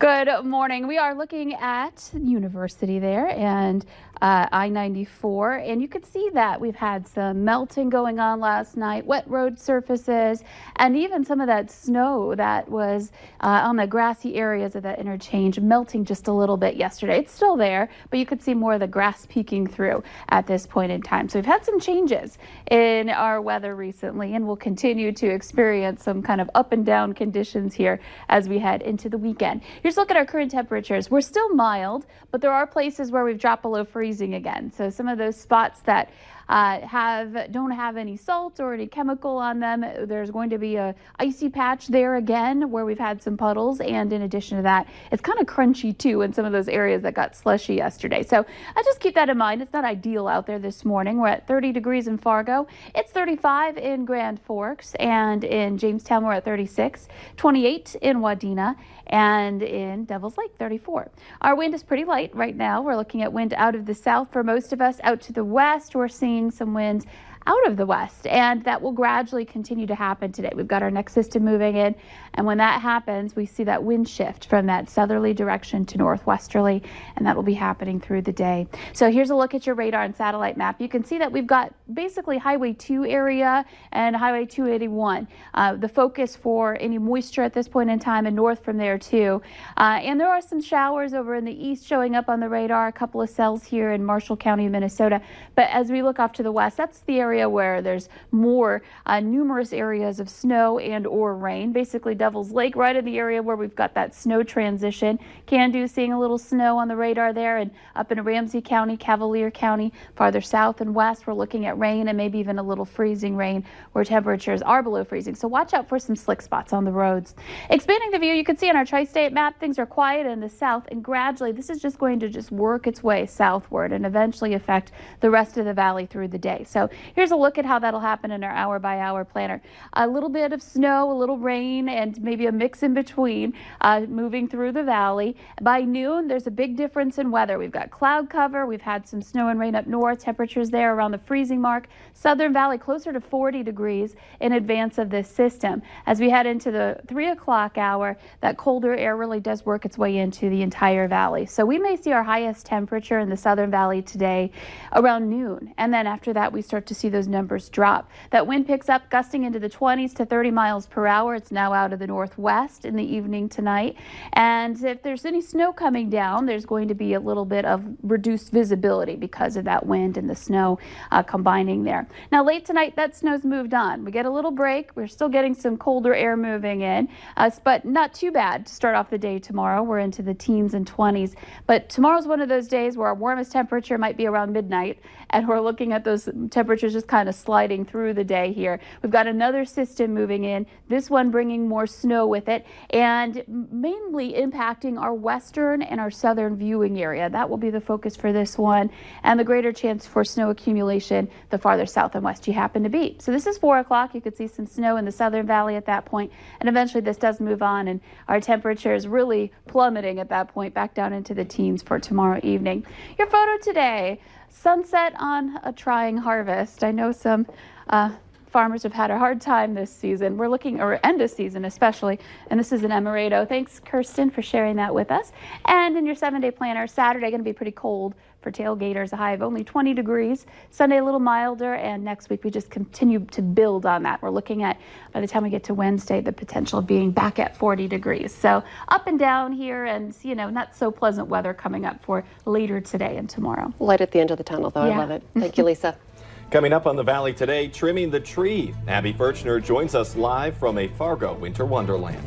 Good morning. We are looking at University there and I-94, and you could see that we've had some melting going on last night, wet road surfaces, and even some of that snow that was on the grassy areas of that interchange melting just a little bit yesterday. It's still there, but you could see more of the grass peeking through at this point in time. So we've had some changes in our weather recently, and we'll continue to experience some kind of up and down conditions here as we head into the weekend. Here's a look at our current temperatures. We're still mild, but there are places where we've dropped below freezing again. So some of those spots that don't have any salt or any chemical on them, there's going to be a icy patch there again where we've had some puddles, and in addition to that, it's kind of crunchy too in some of those areas that got slushy yesterday. So I just keep that in mind. It's not ideal out there this morning. We're at 30 degrees in Fargo. It's 35 in Grand Forks, and in Jamestown we're at 36, 28 in Wadena, and in Devil's Lake 34. Our wind is pretty light right now. We're looking at wind out of the south for most of us. Out to the west, we're seeing some winds out of the west, and that will gradually continue to happen today. We've got our next system moving in, and when that happens, we see that wind shift from that southerly direction to northwesterly, and that will be happening through the day. So here's a look at your radar and satellite map. You can see that we've got basically Highway 2 area and Highway 281. The focus for any moisture at this point in time, and north from there too. And there are some showers over in the east showing up on the radar, a couple of cells here in Marshall County, Minnesota. But as we look off to the west, that's the area where there's more numerous areas of snow and or rain. Basically Devil's Lake right in the area where we've got that snow transition. Can-Do seeing a little snow on the radar there, and up in Ramsey County, Cavalier County, farther south and west, we're looking at rain and maybe even a little freezing rain where temperatures are below freezing. So watch out for some slick spots on the roads. Expanding the view, you can see on our tri-state map, things are quiet in the south, and gradually this is just going to work its way southward and eventually affect the rest of the valley through the day. So here's a look at how that'll happen in our hour-by-hour planner. A little bit of snow, a little rain, and maybe a mix in between moving through the valley. By noon, there's a big difference in weather. We've got cloud cover. We've had some snow and rain up north. Temperatures there around the freezing mark. Southern Valley closer to 40 degrees in advance of this system. As we head into the 3 o'clock hour, that colder air really does work its way into the entire valley. So we may see our highest temperature in the Southern Valley today around noon. And then after that, we start to see those numbers drop. That wind picks up, gusting into the 20s to 30 miles per hour. It's now out of the northwest in the evening tonight. And if there's any snow coming down, there's going to be a little bit of reduced visibility because of that wind and the snow combining there. Now late tonight, that snow's moved on. We get a little break. We're still getting some colder air moving in, but not too bad to start off the day tomorrow. We're into the teens and 20s. But tomorrow's one of those days where our warmest temperature might be around midnight, and we're looking at those temperatures just kind of sliding through the day here. We've got another system moving in, this one bringing more snow with it, and mainly impacting our western and our southern viewing area. That will be the focus for this one, and the greater chance for snow accumulation the farther south and west you happen to be. So this is 4 o'clock. You could see some snow in the Southern Valley at that point, and eventually this does move on, and our temperature is really plummeting at that point back down into the teens for tomorrow evening. Your photo today, sunset on a trying harvest. I know some farmers have had a hard time this season. We're looking, or end of season especially, and this is an Amaretto. Thanks, Kirsten, for sharing that with us. And in your 7-day planner, Saturday going to be pretty cold for tailgaters, a high of only 20 degrees. Sunday a little milder, and next week we just continue to build on that. We're looking at, by the time we get to Wednesday, the potential of being back at 40 degrees. So up and down here, and not so pleasant weather coming up for later today and tomorrow. Light at the end of the tunnel, though. Yeah. I love it. Thank you, Lisa. Coming up on the Valley today, trimming the tree. Abby Furchner joins us live from a Fargo winter wonderland.